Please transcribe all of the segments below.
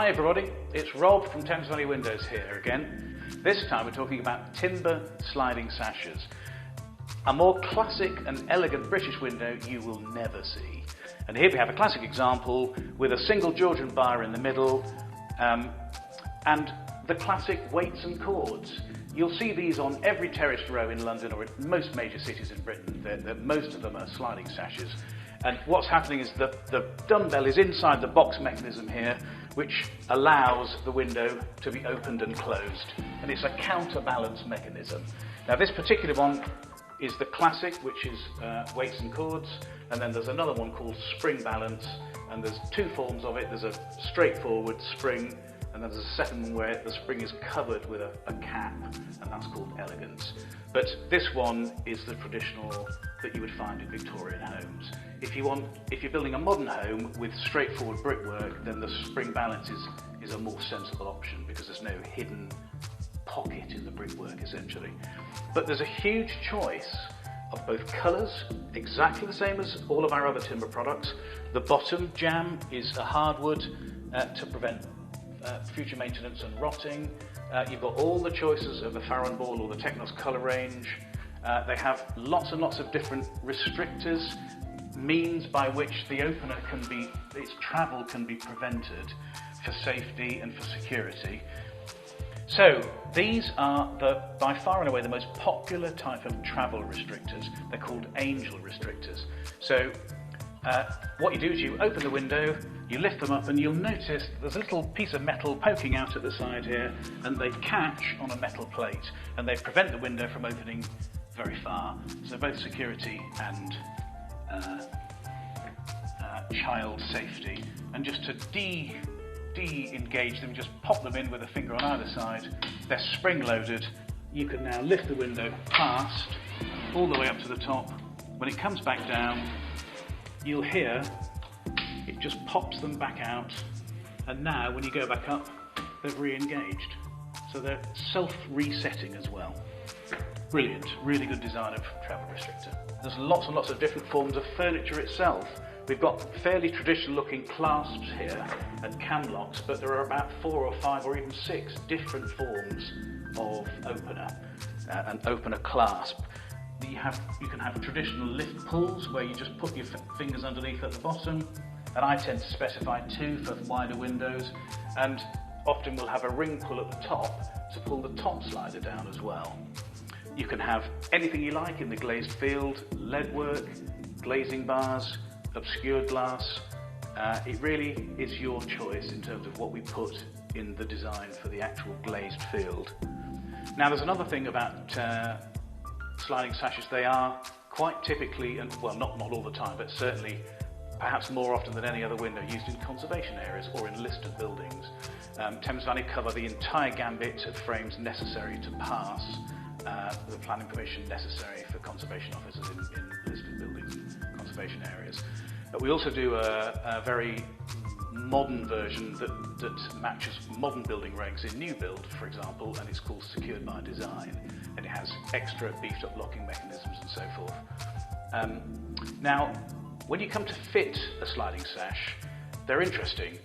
Hi everybody, it's Rob from Thames Valley Windows here again. This time we're talking about timber sliding sashes. A more classic and elegant British window you will never see. And here we have a classic example with a single Georgian bar in the middle and the classic weights and chords. You'll see these on every terraced row in London or in most major cities in Britain. Most of them are sliding sashes. And what's happening is the dumbbell is inside the box mechanism here, which allows the window to be opened and closed. And it's a counterbalance mechanism. Now this particular one is the classic, which is weights and chords. And then there's another one called spring balance. And there's two forms of it. There's a straightforward spring, and then there's a second one where the spring is covered with a cap, and that's called elegance. But this one is the traditional that you would find in Victorian homes. If you're building a modern home with straightforward brickwork, then the spring balance is a more sensible option because there's no hidden pocket in the brickwork essentially. But there's a huge choice of both colours, exactly the same as all of our other timber products. The bottom jamb is a hardwood to prevent future maintenance and rotting. You've got all the choices of the Farron Ball or the Technos colour range. They have lots and lots of different restrictors, means by which the opener its travel can be prevented for safety and for security. So these are by far and away the most popular type of travel restrictors. They're called angel restrictors. So what you do is you open the window, you lift them up, and you'll notice there's a little piece of metal poking out at the side here, and they catch on a metal plate, and they prevent the window from opening very far. So both security and child safety. And just to de-engage them, just pop them in with a finger on either side. They're spring-loaded. You can now lift the window past, all the way up to the top. When it comes back down, you'll hear it just pops them back out, and now when you go back up, they've re-engaged. So they're self-resetting as well. Brilliant, really good design of travel restrictor. There's lots and lots of different forms of furniture itself. We've got fairly traditional looking clasps here and cam locks, but there are about 4 or 5 or even 6 different forms of opener, an opener clasp. You can have traditional lift pulls where you just put your fingers underneath at the bottom, and I tend to specify 2 for wider windows, and often we'll have a ring pull at the top to pull the top slider down as well. You can have anything you like in the glazed field, lead work, glazing bars, obscured glass. It really is your choice in terms of what we put in the design for the actual glazed field. Now there's another thing about sliding sashes. They are quite typically, and well, not all the time, but certainly perhaps more often than any other window, used in conservation areas or in listed buildings. Thames Valley cover the entire gambit of frames necessary to pass the planning permission necessary for conservation officers in listed buildings and conservation areas. We also do a very modern version that matches modern building regs in new build, for example, and it's called Secured by Design, and it has extra beefed up locking mechanisms and so forth. Now, when you come to fit a sliding sash, they're interesting.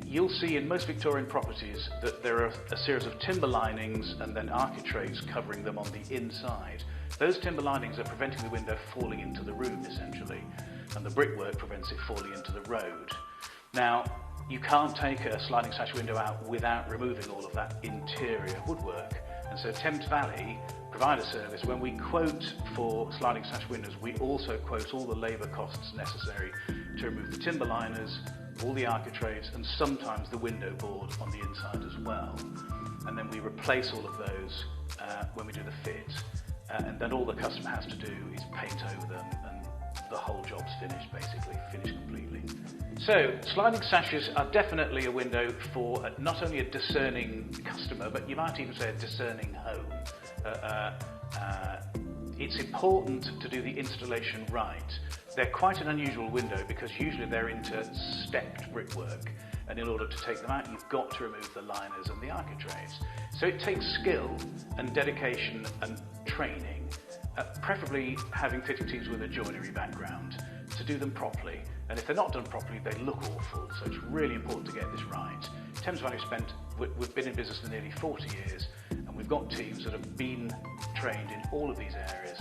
You'll see in most Victorian properties that there are a series of timber linings and then architraves covering them on the inside. Those timber linings are preventing the window falling into the room essentially, and the brickwork prevents it falling into the road. Now, you can't take a sliding sash window out without removing all of that interior woodwork. And so Thames Valley provide a service. When we quote for sliding sash windows, we also quote all the labour costs necessary to remove the timber liners, all the architraves, and sometimes the window board on the inside as well. And then we replace all of those when we do the fit. And then all the customer has to do is paint over them, and the whole job's finished, basically, finished completely. So, sliding sashes are definitely a window for not only a discerning customer, but you might even say a discerning home. It's important to do the installation right. They're quite an unusual window because usually they're into stepped brickwork, and in order to take them out, you've got to remove the liners and the architraves. So it takes skill and dedication and training, preferably having fitting teams with a joinery background, to do them properly, and if they're not done properly, they look awful. So it's really important to get this right. Thames Valley we've been in business for nearly 40 years, and we've got teams that have been trained in all of these areas